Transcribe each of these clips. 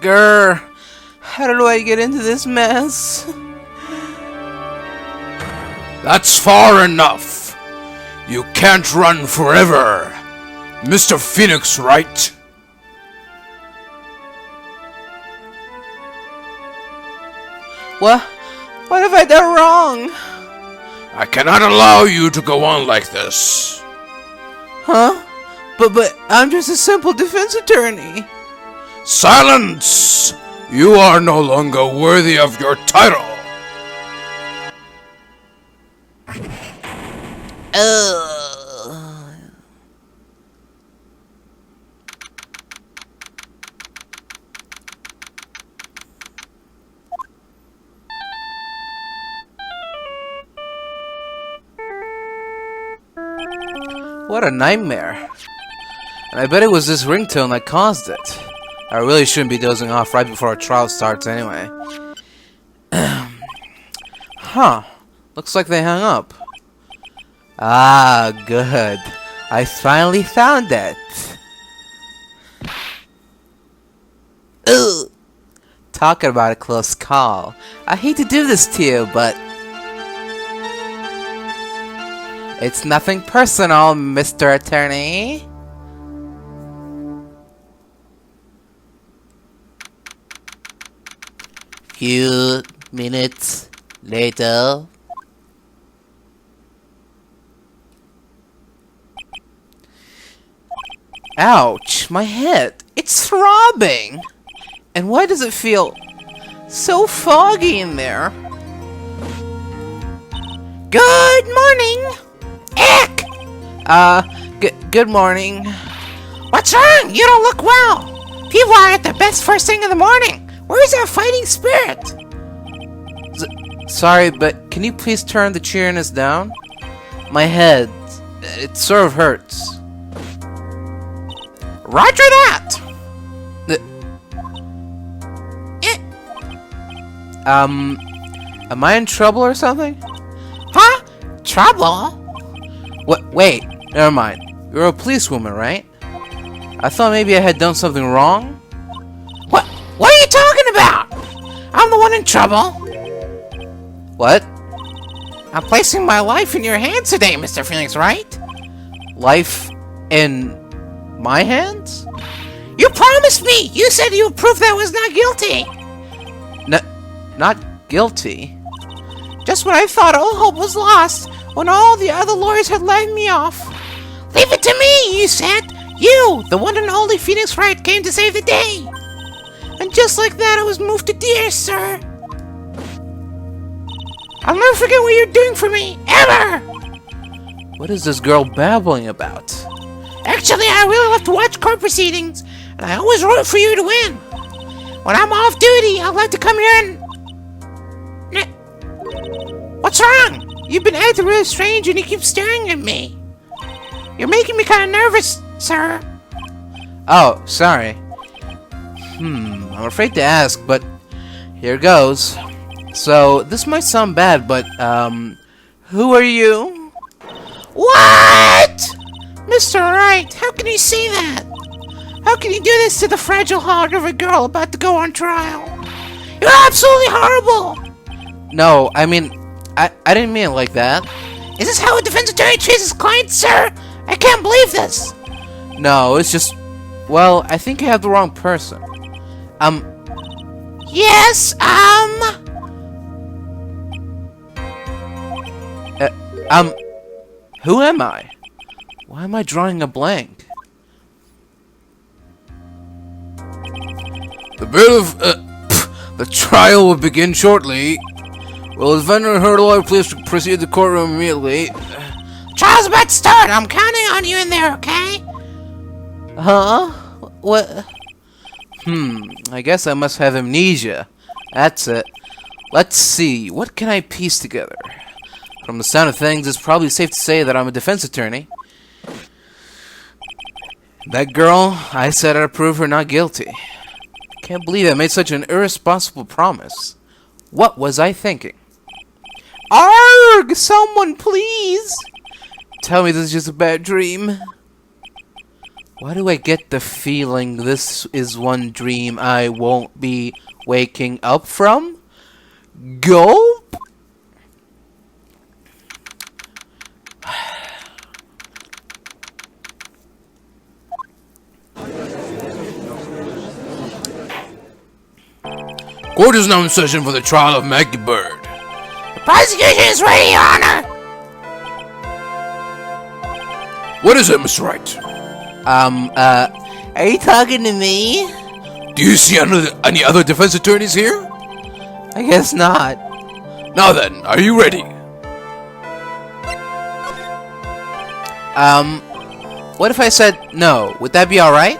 Grr. How do I get into this mess? That's far enough. You can't run forever, Mr. Phoenix Wright. What have I done wrong? I cannot allow you to go on like this. Huh? But I'm just a simple defense attorney. Silence! You are no longer worthy of your title. What a nightmare. And I bet it was this ringtone that caused it. I really shouldn't be dozing off right before our trial starts anyway. Huh. Looks like they hung up. Ah, good. I finally found it. Ugh. Talking about a close call. I hate to do this to you, but it's nothing personal, Mr. Attorney. Few minutes later. Ouch, my head. It's throbbing. And why does it feel so foggy in there? Good morning. Eck! Good morning. What's wrong? You don't look well. People are at their best first thing in the morning. Where's our fighting spirit? Sorry, but can you please turn the cheeriness down? My head, it sort of hurts. Roger that! Am I in trouble or something? Huh? Trouble? What? Wait, never mind. You're a policewoman, right? I thought maybe I had done something wrong. What are you talking about? I'm the one in trouble. What? I'm placing my life in your hands today, Mr. Phoenix Wright. Life in my hands? You promised me! You said you would prove that I was not guilty! Not guilty? Just when I thought all hope was lost, when all the other lawyers had let me off. Leave it to me, you said! You, the one and only Phoenix Wright, came to save the day! And just like that, I was moved to tears, sir! I'll never forget what you're doing for me, ever! What is this girl babbling about? Actually, I really love to watch court proceedings, and I always root for you to win. When I'm off duty, I like to come here and... What's wrong? You've been acting really strange and you keep staring at me. You're making me kind of nervous, sir. Oh, sorry. I'm afraid to ask, but here goes. So, this might sound bad, but, who are you? What? Mr. Wright, how can you say that? How can you do this to the fragile heart of a girl about to go on trial? You're absolutely horrible! No, I mean, I didn't mean it like that. Is this how a defense attorney treats his client, sir? I can't believe this! No, it's just... Well, I think you have the wrong person. Yes, Who am I? Why am I drawing a blank? The trial will begin shortly. Will the defendant and her lawyer please proceed to the courtroom immediately? Trial's about to start. I'm counting on you in there, okay? Huh? What? I guess I must have amnesia. That's it. Let's see. What can I piece together? From the sound of things, it's probably safe to say that I'm a defense attorney. That girl, I said I'd prove her not guilty. Can't believe I made such an irresponsible promise. What was I thinking? Arg! Someone, please! Tell me this is just a bad dream. Why do I get the feeling this is one dream I won't be waking up from? Gulp? Court is now in session for the trial of Maggey Byrde. The prosecution is ready, Your Honor. What is it, Mr. Wright? Are you talking to me? Do you see any other defense attorneys here? I guess not. Now then, are you ready? What if I said no? Would that be alright?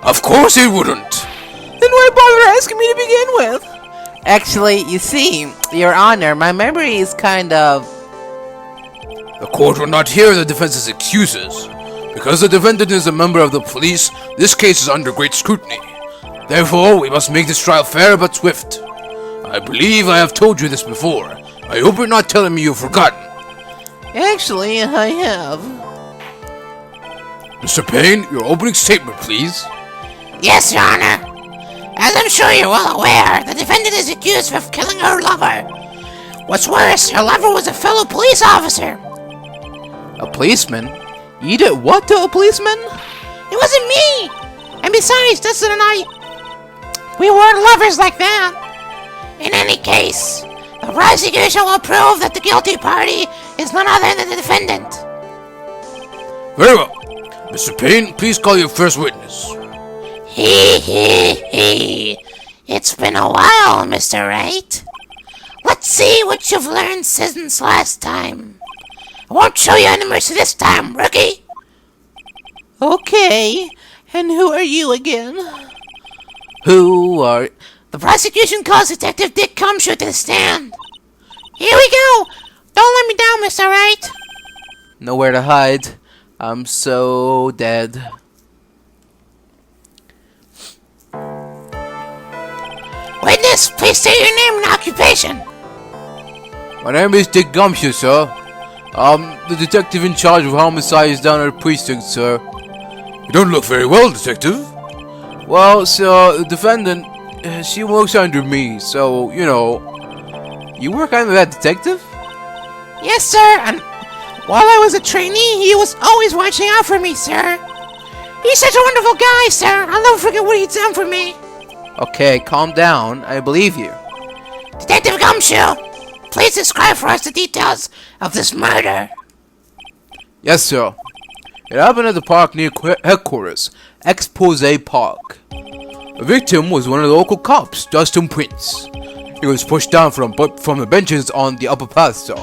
Of course it wouldn't. Then why bother asking me to begin with? Actually, you see, Your Honor, my memory is kind of... The court will not hear the defense's excuses. Because the defendant is a member of the police, this case is under great scrutiny. Therefore, we must make this trial fair but swift. I believe I have told you this before. I hope you're not telling me you've forgotten. Actually, I have. Mr. Payne, your opening statement, please. Yes, Your Honor. As I'm sure you're well aware, the defendant is accused of killing her lover. What's worse, her lover was a fellow police officer. A policeman? You did what to a policeman? It wasn't me! And besides, Dustin and I, we weren't lovers like that. In any case, the prosecution will prove that the guilty party is none other than the defendant. Very well. Mr. Payne, please call your first witness. He. It's been a while, Mr. Wright. Let's see what you've learned since last time. I won't show you any mercy this time, rookie. Okay, and who are you again? The prosecution calls Detective Dick Cumshoe to the stand. Here we go. Don't let me down, Mr. Wright. Nowhere to hide. I'm so dead. Witness, please state your name and occupation. My name is Dick Cumshoe, sir. I'm the detective in charge of homicides down at the precinct, sir. You don't look very well, detective. Well, sir, the defendant, she works under me, so, you know. You work under that detective? Yes, sir, and while I was a trainee, he was always watching out for me, sir. He's such a wonderful guy, sir. I'll never forget what he's done for me. Okay, calm down. I believe you. Detective Gumshoe, please describe for us the details of this murder. Yes, sir. It happened at the park near headquarters, Expose Park. The victim was one of the local cops, Dustin Prince. He was pushed down from the benches on the upper path, sir.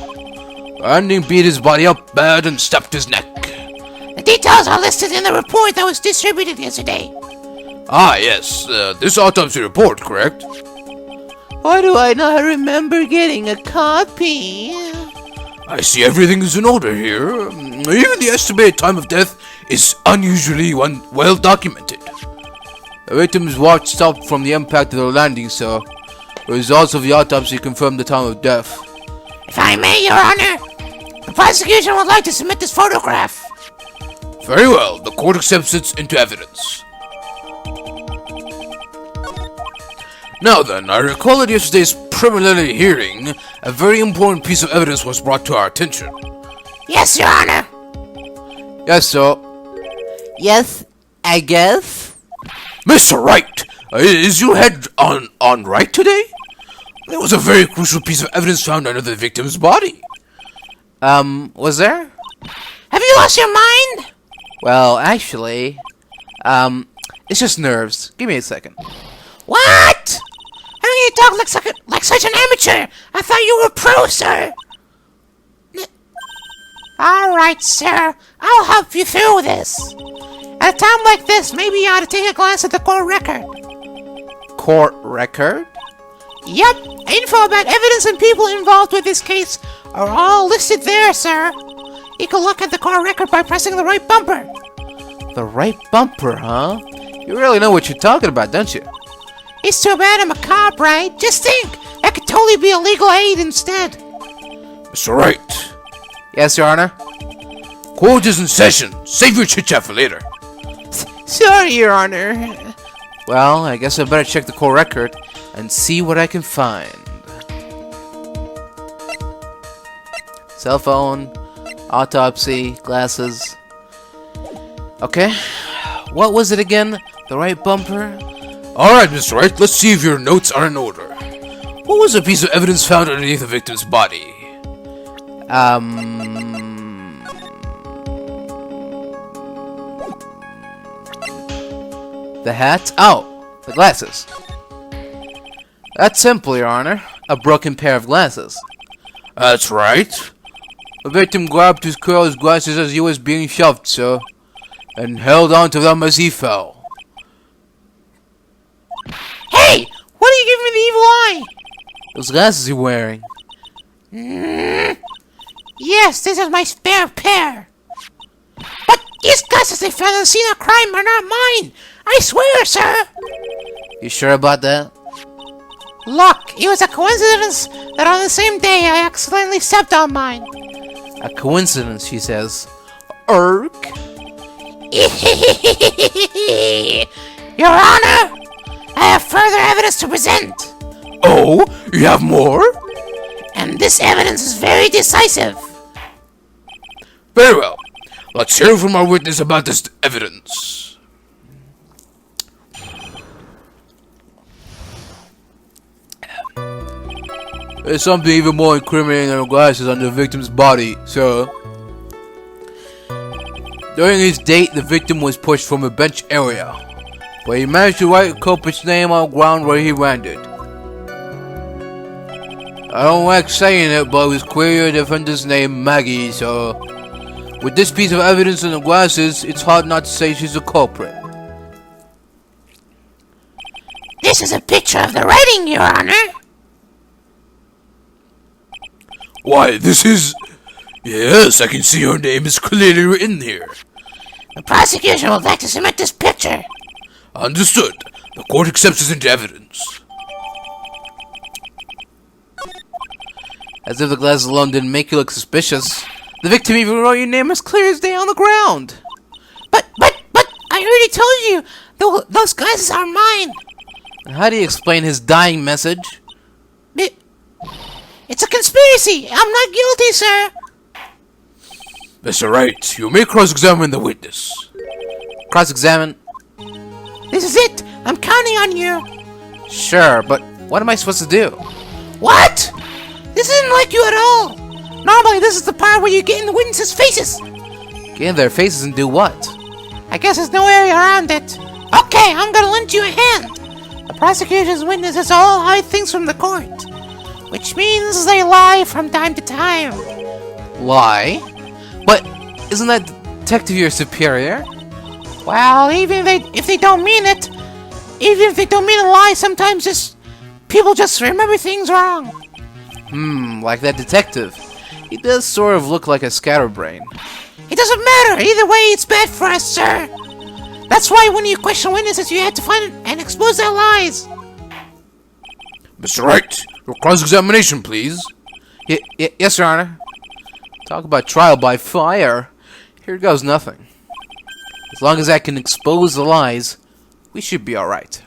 And he beat his body up bad and stabbed his neck. The details are listed in the report that was distributed yesterday. Ah, yes. This autopsy report, correct? Why do I not remember getting a copy? I see everything is in order here. Even the estimated time of death is unusually well documented. The victim's watch stopped from the impact of the landing, sir. The results of the autopsy confirmed the time of death. If I may, Your Honor, the prosecution would like to submit this photograph. Very well. The court accepts it into evidence. Now then, I recall at yesterday's preliminary hearing, a very important piece of evidence was brought to our attention. Yes, Your Honor. Yes, sir. Yes, I guess. Mr. Wright, is your head on right today? There was a very crucial piece of evidence found under the victim's body. Was there? Have you lost your mind? Well, actually, it's just nerves. Give me a second. What? How can you talk like such an amateur? I thought you were pro, sir. All right, sir. I'll help you through this. At a time like this, maybe you ought to take a glance at the court record. Court record? Yep. Info about evidence and people involved with this case are all listed there, sir. You can look at the court record by pressing the right bumper. The right bumper, huh? You really know what you're talking about, don't you? It's too bad I'm a cop, right? Just think, that could totally be a legal aid instead. Mr. Wright. Yes, Your Honor? Court is in session. Save your chit-chat for later. Sorry, Your Honor. Well, I guess I better check the court record and see what I can find. Cell phone, autopsy, glasses. Okay, what was it again? The right bumper? Alright, Mr. Wright, let's see if your notes are in order. What was the piece of evidence found underneath the victim's body? The hat? Oh, the glasses. That's simple, Your Honor. A broken pair of glasses. That's right. The victim grabbed his girl's glasses as he was being shoved, sir, and held on to them as he fell. Hey! What are you giving me the evil eye? Those glasses you're wearing. Yes, this is my spare pair. But these glasses they found on the scene of crime are not mine. I swear, sir. You sure about that? Look, it was a coincidence that on the same day I accidentally stepped on mine. A coincidence, she says. Erk. Your Honor, I have further evidence to present. Oh, you have more? And this evidence is very decisive. Very well. Let's hear from our witness about this evidence. There's something even more incriminating than the glasses on the victim's body, sir. During his date, the victim was pushed from a bench area, but he managed to write the culprit's name on the ground where he landed. I don't like saying it, but it was clear the defendant's name, Maggey, so with this piece of evidence in the glasses, it's hard not to say she's the culprit. This is a picture of the writing, Your Honor. Why, this is... Yes, I can see your name is clearly written here. The prosecution would like to submit this picture. Understood. The court accepts this into evidence. As if the glasses alone didn't make you look suspicious, the victim even wrote your name as clear as day on the ground. But, I already told you, those glasses are mine. And how do you explain his dying message? It's a conspiracy. I'm not guilty, sir. Mr. Wright, you may cross-examine the witness. Cross-examine? This is it. I'm counting on you. Sure, but what am I supposed to do? What? This isn't like you at all. Normally, this is the part where you get in the witnesses' faces. Get in their faces and do what? I guess there's no way around it. Okay, I'm gonna lend you a hand. The prosecution's witnesses all hide things from the court, which means they lie from time to time. Lie? But isn't that detective your superior? Well, even if they don't mean it, even if they don't mean a lie, sometimes people just remember things wrong. Like that detective. He does sort of look like a scatterbrain. It doesn't matter. Either way, it's bad for us, sir. That's why when you question witnesses, you have to find and expose their lies. Mr. Wright, your cross-examination, please. Yes, Your Honor. Talk about trial by fire. Here goes nothing. As long as I can expose the lies, we should be alright.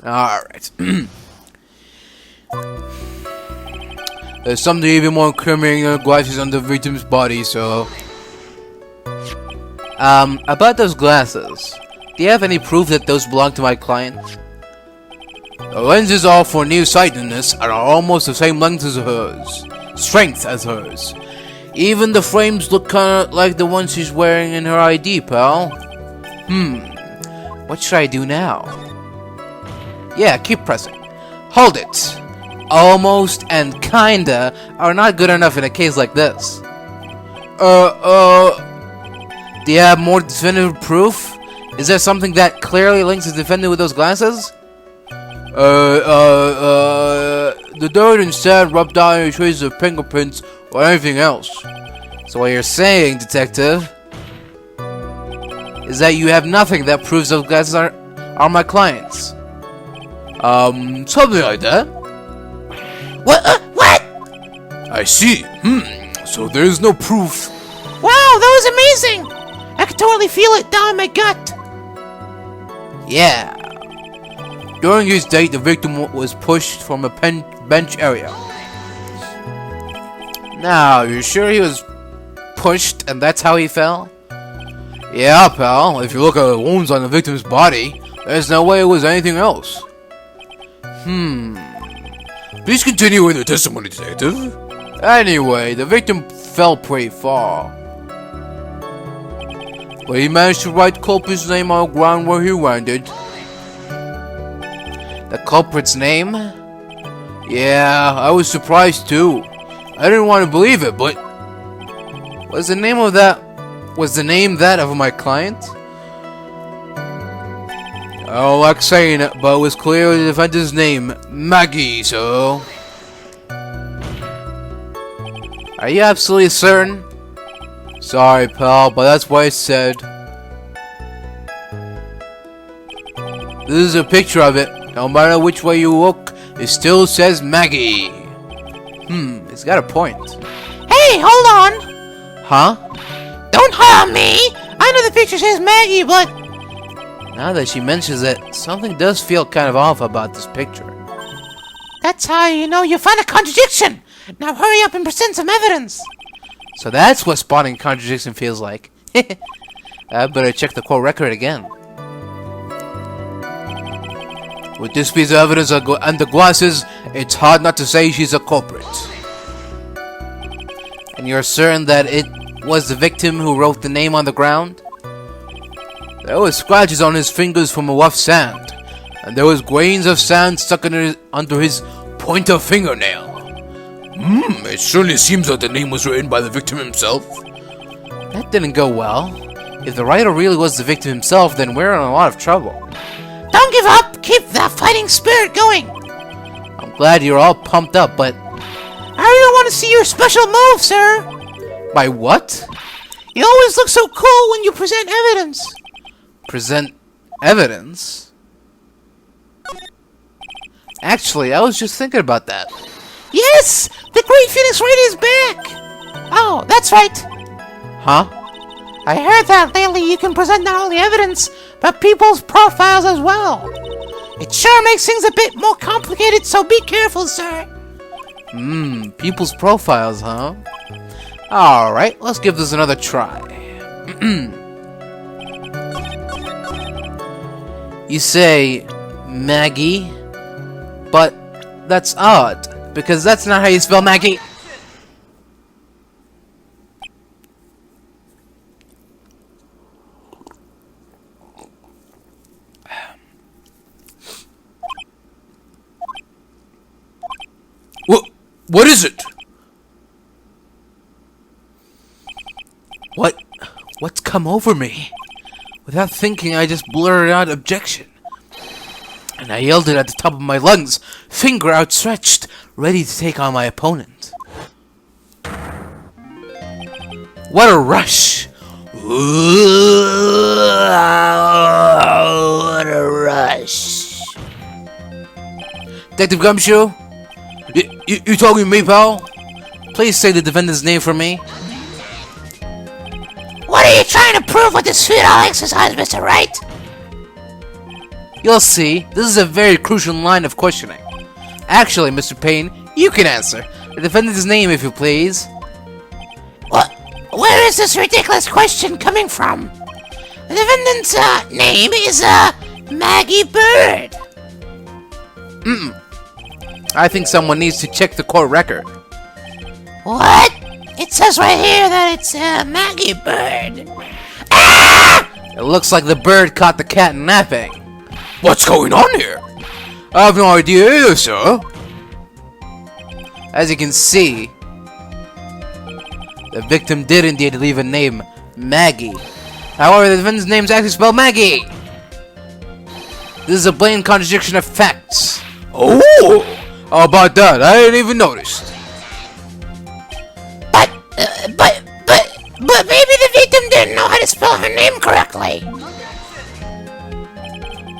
Alright. There's something even more incriminating than glasses on the victim's body, so... about those glasses. Do you have any proof that those belong to my client? The lenses are for nearsightedness and are almost the same length as hers. Strength as hers. Even the frames look kinda like the ones she's wearing in her ID, pal. What should I do now? Yeah, keep pressing. Hold it. Almost and kinda are not good enough in a case like this. Do you have more definitive proof? Is there something that clearly links the defendant with those glasses? The dirt and sand rubbed out any traces of fingerprints or anything else. So what you're saying, detective, is that you have nothing that proves those glasses are my clients. Something like that. What? I see. So there is no proof. Wow, that was amazing. I can totally feel it down in my gut. Yeah. During his date, the victim was pushed from a bench area. Now, you sure he was pushed and that's how he fell? Yeah, pal. If you look at the wounds on the victim's body, there's no way it was anything else. Please continue with your testimony, detective. Anyway, the victim fell pretty far. But he managed to write culprit's name on the ground where he landed. The culprit's name? Yeah, I was surprised too. I didn't want to believe it, but Was the name that of my client? I don't like saying it, but it was clearly the defendant's name, Maggey, so... Are you absolutely certain? Sorry, pal, but that's what I said. This is a picture of it. No matter which way you look, it still says Maggey. He's got a point. Hey, hold on. Huh? Don't harm me. I know the picture says Maggey, but Now that she mentions it, something does feel kind of off about this picture. that's how you know you found a contradiction. Now hurry up and present some evidence. So that's what spotting contradiction feels like. I better check the court record again. With this piece of evidence and the glasses, it's hard not to say she's a culprit. And you're certain that it was the victim who wrote the name on the ground? There were scratches on his fingers from a rough sand, and there was grains of sand stuck under his pointer fingernail. It certainly seems like the name was written by the victim himself. That didn't go well. If the writer really was the victim himself, then we're in a lot of trouble. Don't give up. Keep that fighting spirit going. I'm glad you're all pumped up, but I really want to see your special move, sir. by what? You always look so cool when you present evidence. Present evidence? Actually, I was just thinking about that. Yes, the great Phoenix Wright is back. Oh, that's right. Huh? I heard that lately you can present not only evidence, but people's profiles as well. It sure makes things a bit more complicated, so be careful, sir. People's profiles, huh? Alright, let's give this another try. You say Maggey, but that's odd, because that's not how you spell Maggey. What is it? What's come over me? Without thinking, I just blurted out objection. And I yelled it at the top of my lungs, finger outstretched, ready to take on my opponent. What a rush! What a rush. Detective Gumshoe, You talking to me, pal? please say the defendant's name for me. What are you trying to prove with this futile exercise, Mr. Wright? You'll see, this is a very crucial line of questioning. Actually, Mr. Payne, you can answer. The defendant's name, if you please. What? Where is this ridiculous question coming from? The defendant's name is Maggey Byrde. I think someone needs to check the court record. What? It says right here that it's Maggey Byrde. It looks like the bird caught the cat napping. What's going on here? I have no idea either, sir. As you can see, the victim did indeed leave a name, Maggey. However, the defendant's name is actually spelled Maggey. This is a blatant contradiction of facts. Oh! How about that? I didn't even notice. But maybe the victim didn't know how to spell her name correctly.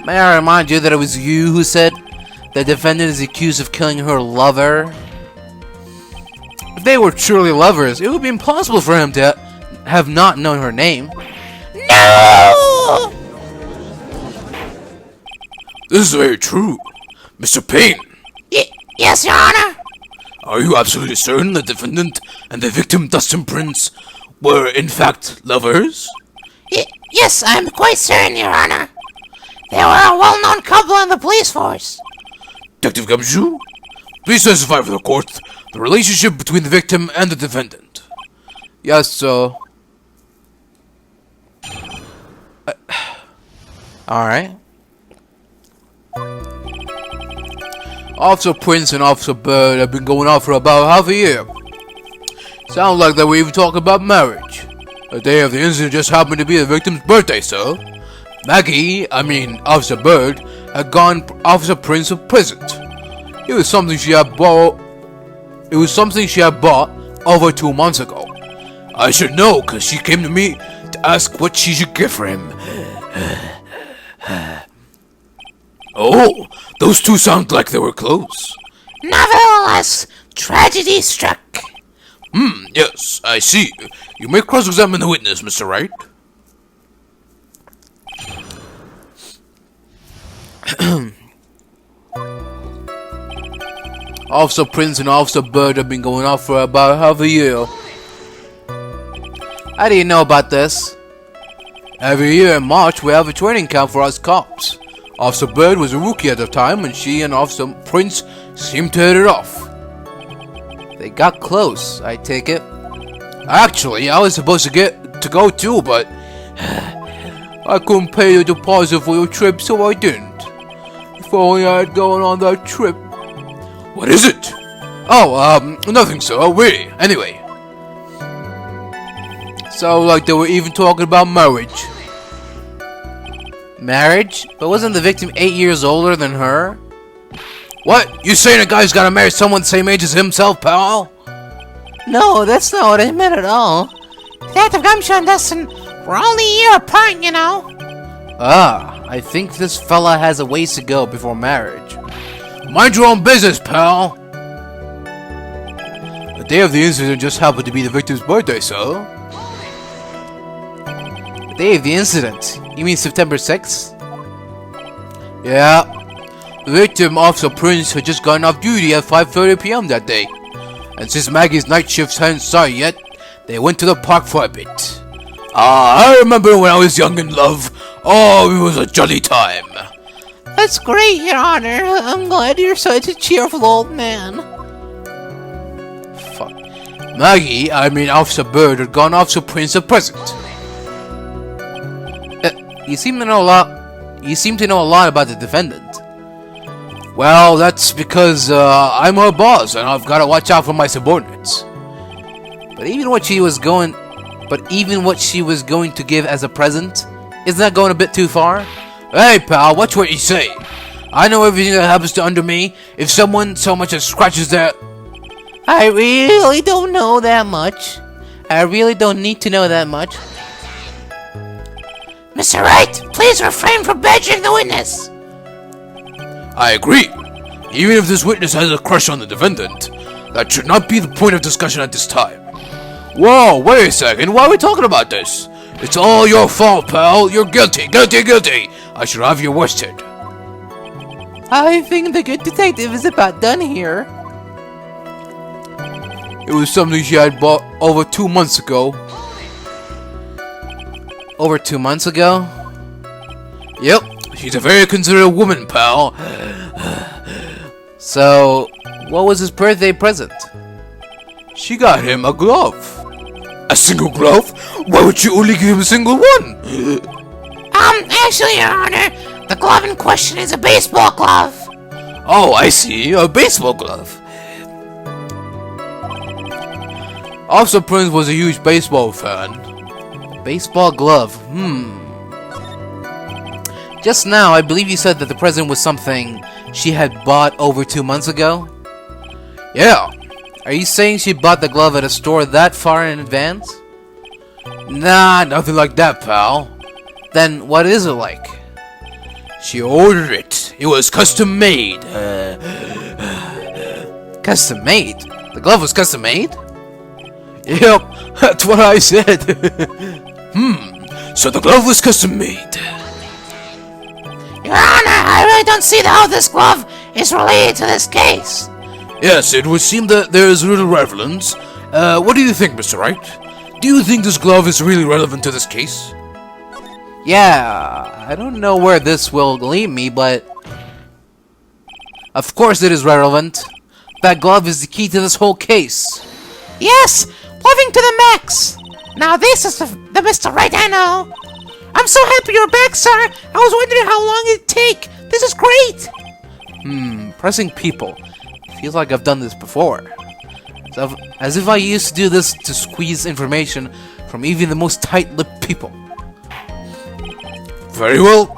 May I remind you that it was you who said the defendant is accused of killing her lover? If they were truly lovers, it would be impossible for him to have not known her name. No! This is very true. Mr. Payne, Yes, Your Honor. are you absolutely certain the defendant and the victim, Dustin Prince, were in fact lovers? Yes, I'm quite certain, Your Honor. They were a well-known couple in the police force. Detective Gumshoe, please specify for the court the relationship between the victim and the defendant. Yes, sir. Alright. Officer Prince and Officer Byrde have been going out for about half a year. Sounds like they were even talking about marriage. The day of the incident just happened to be the victim's birthday, sir. Officer Byrde, had gone Officer Prince a present. It was something she had bought over 2 months ago. I should know, cause she came to me to ask what she should get for him. Oh, those two sound like they were close. Nevertheless, tragedy struck. Yes, I see. You may cross-examine the witness, Mr. Wright. Officer Prince and Officer Byrde have been going out for about half a year. How do you know about this? Every year in March we have a training camp for us cops. Officer Byrde was a rookie at the time and she and Officer Prince seemed to hit it off. They got close, I take it. Actually, I was supposed to go too, but I couldn't pay your deposit for your trip, so I didn't. If only I had gone on that trip. what is it? Oh, Nothing, sir. Really. Anyway. So, like, they were even talking about marriage. Marriage? But wasn't the victim 8 years older than her? What? You saying a guy's gotta marry someone the same age as himself, pal? No, that's not what I meant at all. Detective Gumshoe and Dustin were only a year apart, you know. Ah, I think this fella has a ways to go before marriage. Mind your own business, pal. The day of the incident just happened to be the victim's birthday, so... The day of the incident? You mean September 6th? Yeah. The victim, Officer Prince, had just gotten off duty at 5:30 p.m. that day. And since Maggie's night shifts hadn't started yet, they went to the park for a bit. I remember when I was young in love. Oh, it was a jolly time. That's great, Your Honor. I'm glad you're such a cheerful old man. Fuck. Officer Byrde had gone Officer Prince a present. You seem to know a lot about the defendant. Well, that's because I'm her boss and I've got to watch out for my subordinates. But even what she was going to give as a present, isn't that going a bit too far? Hey, pal, watch what you say. I know everything that happens to under me. If someone so much as scratches their... I really don't know that much. I really don't need to know that much. Mr. Wright, please refrain from badgering the witness. I agree. Even if this witness has a crush on the defendant, that should not be the point of discussion at this time. Whoa, wait a second, why are we talking about this? It's all your fault, pal. You're guilty, guilty, guilty. I should have you arrested. I think the good detective is about done here. It was something she had bought over 2 months ago. Over 2 months ago? Yep, she's a very considerate woman, pal. So, what was his birthday present? She got him a glove. A single glove? Why would you only give him a single one? Actually, Your Honor, the glove in question is a baseball glove. Oh, I see, a baseball glove. Officer Prince was a huge baseball fan. Baseball glove, Just now, I believe you said that the present was something she had bought over 2 months ago? Yeah. Are you saying she bought the glove at a store that far in advance? Nah, nothing like that, pal. Then what is it like? She ordered it. It was custom made. Custom made? The glove was custom made? Yep, that's what I said. So the glove was custom made. Your Honor, I really don't see how this glove is related to this case. Yes, it would seem that there is little relevance. What do you think, Mr. Wright? Do you think this glove is really relevant to this case? Yeah, I don't know where this will lead me, but of course it is relevant. That glove is the key to this whole case. Yes, loving to the max. Now this is the Mr. Wright I know. I'm so happy you're back, sir. I was wondering how long it'd take. This is great. Pressing people. Feels like I've done this before. As if I used to do this to squeeze information from even the most tight-lipped people. Very well.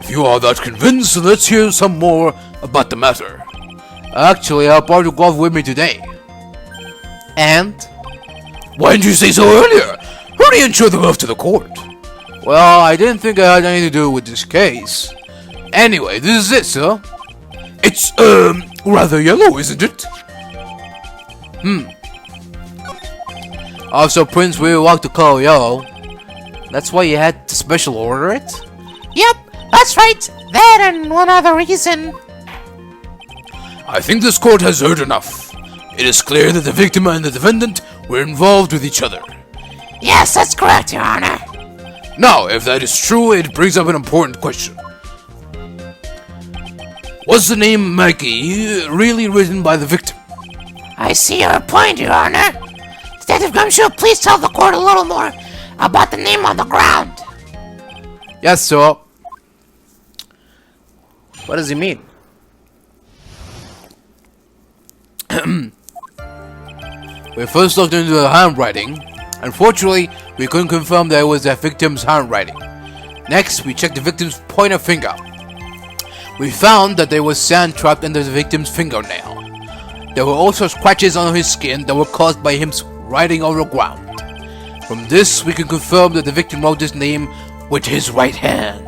If you are that convinced, let's hear some more about the matter. Actually, I brought the glove with me today. And? Why didn't you say so earlier? Hurry and show the glove to the court. Well, I didn't think I had anything to do with this case. Anyway, this is it, sir. It's, rather yellow, isn't it? Also, Prince really liked the color yellow. That's why you had to special order it? Yep, that's right. That and one other reason. I think this court has heard enough. It is clear that the victim and the defendant were involved with each other. Yes, that's correct, Your Honor. Now, if that is true, it brings up an important question. Was the name Maggey really written by the victim? I see your point, Your Honor. Detective Gumshoe, please tell the court a little more about the name on the ground. Yes, sir. What does he mean? We first looked into the handwriting. Unfortunately, we couldn't confirm that it was the victim's handwriting. Next, we checked the victim's pointer finger. We found that there was sand trapped under the victim's fingernail. There were also scratches on his skin that were caused by him writing on the ground. From this, we can confirm that the victim wrote his name with his right hand.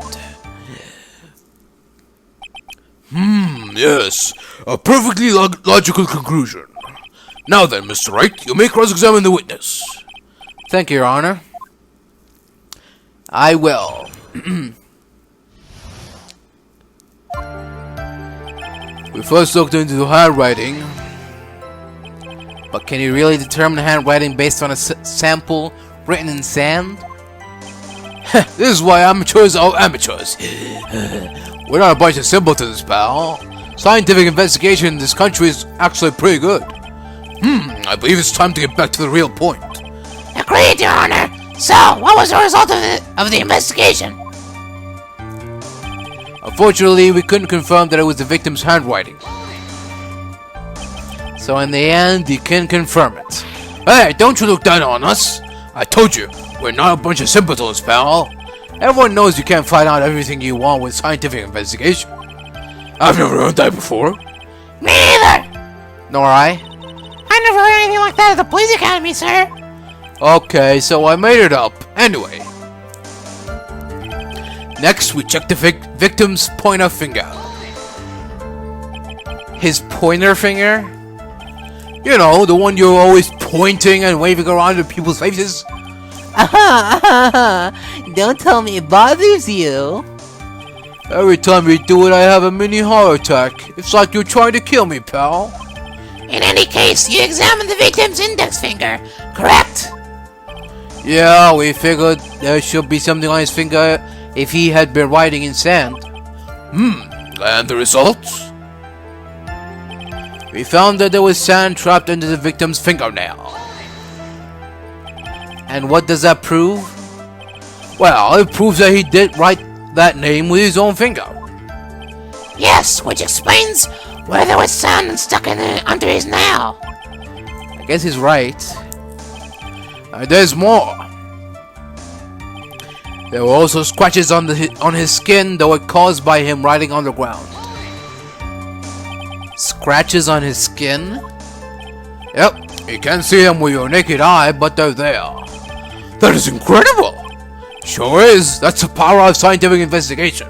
Yes. A perfectly logical conclusion. Now then, Mr. Wright, you may cross-examine the witness. Thank you, Your Honor. I will. We first looked into the handwriting. But can you really determine handwriting based on a sample written in sand? This is why amateurs are amateurs. We're not a bunch of simpletons, pal. Scientific investigation in this country is actually pretty good. I believe it's time to get back to the real point. Agreed, Your Honor. So, what was the result of the investigation? Unfortunately, we couldn't confirm that it was the victim's handwriting. So in the end, you can confirm it. Hey, don't you look down on us. I told you, we're not a bunch of simpletons, pal. Everyone knows you can't find out everything you want with scientific investigation. I've never heard that before. Me neither. Nor I. I never heard anything like that at the police academy, sir. Okay, so I made it up. Anyway. Next, we checked the victim's pointer finger. His pointer finger? You know, the one you're always pointing and waving around in people's faces. Don't tell me it bothers you. Every time you do it, I have a mini heart attack. It's like you're trying to kill me, pal. In any case, you examined the victim's index finger, correct? Yeah, we figured there should be something on his finger if he had been writing in sand. And the results? We found that there was sand trapped under the victim's fingernail. And what does that prove? Well, it proves that he did write that name with his own finger. Yes, which explains where there was sand stuck under his nail. I guess he's right. There's more. There were also scratches on his skin that were caused by him writing on the ground. Scratches on his skin? Yep, you can't see them with your naked eye, but they're there. That is incredible! Sure is, that's the power of scientific investigation.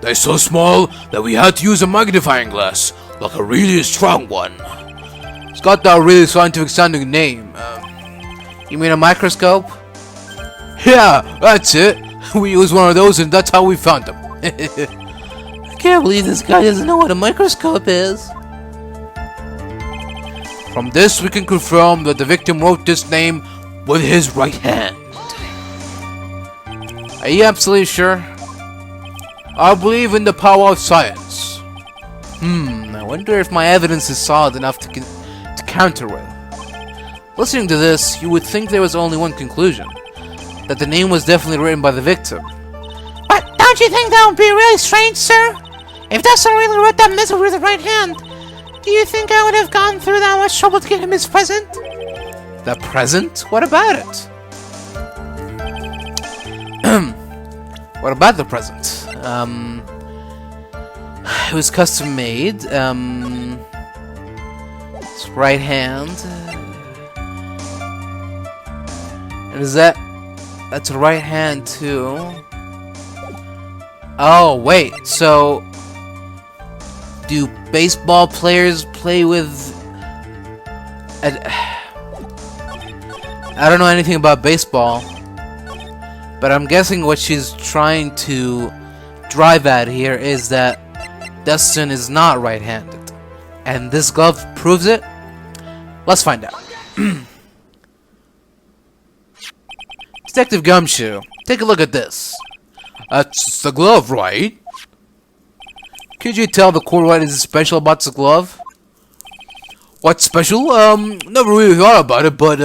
They're so small that we had to use a magnifying glass, like a really strong one. It's got that really scientific sounding name. You mean a microscope? Yeah, that's it. We used one of those and that's how we found them. I can't believe this guy doesn't know what a microscope is. From this, we can confirm that the victim wrote this name with his right hand. Are you absolutely sure? I believe in the power of science. I wonder if my evidence is solid enough to counter it. Listening to this, you would think there was only one conclusion. That the name was definitely written by the victim. But don't you think that would be really strange, sir? If Dustin really wrote that missive with the right hand, do you think I would have gone through that much trouble to get him his present? The present? What about it? What about the present? It was custom made. It's right hand. And is that's a right hand too? Oh, wait, so do baseball players play with I don't know anything about baseball, but I'm guessing what she's trying to drive at here is that Dustin is not right-handed, and this glove proves it. Let's find out. Detective Gumshoe, take a look at this. That's the glove, right? Could you tell the court what is special about the glove? What's special? Never really thought about it, but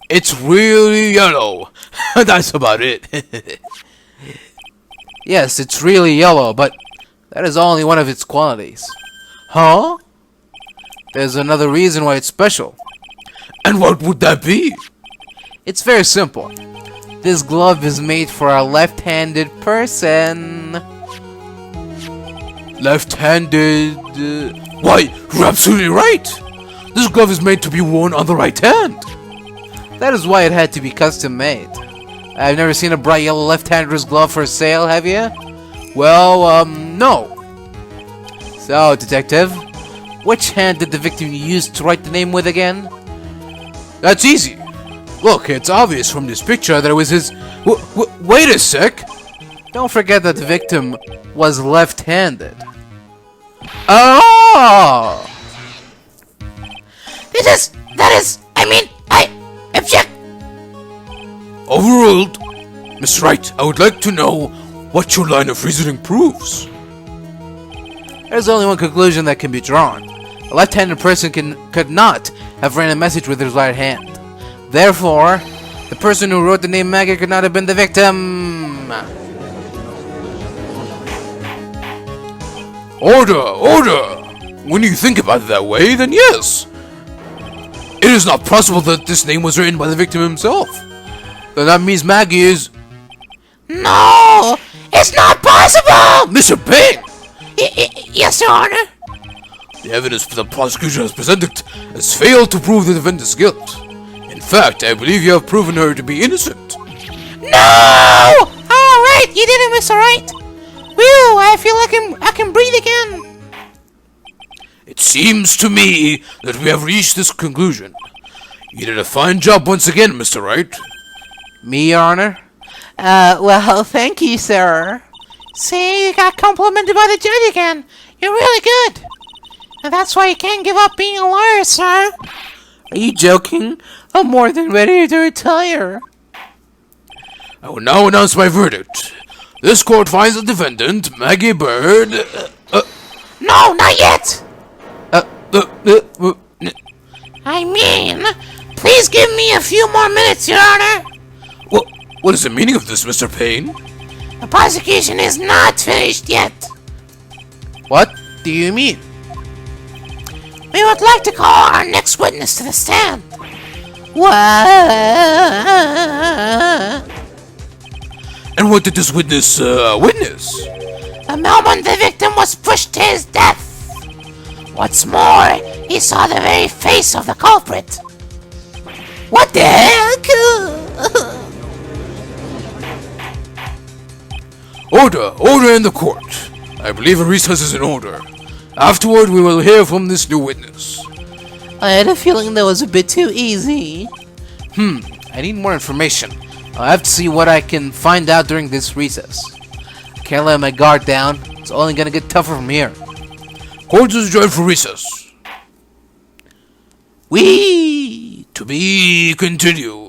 it's really yellow. That's about it. Yes, it's really yellow, but that is only one of its qualities. Huh? There's another reason why it's special. And what would that be? It's very simple. This glove is made for a left-handed person. Left-handed... Why, you're absolutely right! This glove is made to be worn on the right hand. That is why it had to be custom made. I've never seen a bright yellow left-hander's glove for sale, have you? Well, no. So, detective, which hand did the victim use to write the name with again? That's easy. Look, it's obvious from this picture that it was his... wait a sec! Don't forget that the victim was left-handed. Oh! I object! Overruled. Miss Wright, I would like to know what your line of reasoning proves. There's only one conclusion that can be drawn. A left-handed person could not have written a message with his right hand. Therefore, the person who wrote the name Maggey could not have been the victim. Order! Order! When you think about it that way, then yes. It is not possible that this name was written by the victim himself. Then that means Maggey is... No! It's not possible! Mr. Payne! Yes, Your Honor? The evidence the prosecution has presented has failed to prove the defendant's guilt. In fact, I believe you have proven her to be innocent. No! Alright, you did it, Mr. Wright. Whew, I feel like I can breathe again. It seems to me that we have reached this conclusion. You did a fine job once again, Mr. Wright. Me, Your Honor? Well, thank you, sir. See, you got complimented by the judge again. You're really good. And that's why you can't give up being a lawyer, sir. Are you joking? I'm more than ready to retire. I will now announce my verdict. This court finds the defendant, Maggey Byrde... No, not yet! I mean, please give me a few more minutes, Your Honor. What is the meaning of this, Mr. Payne? The prosecution is not finished yet. What do you mean? We would like to call our next witness to the stand. What? And what did this witness, witness? The moment the victim was pushed to his death. What's more, he saw the very face of the culprit. What the heck? Order in the court. I believe a recess is in order. Afterward, we will hear from this new witness. I had a feeling that was a bit too easy. I need more information. I'll have to see what I can find out during this recess. I can't let my guard down. It's only gonna get tougher from here. Course is adjourned for recess. Whee! To be continued.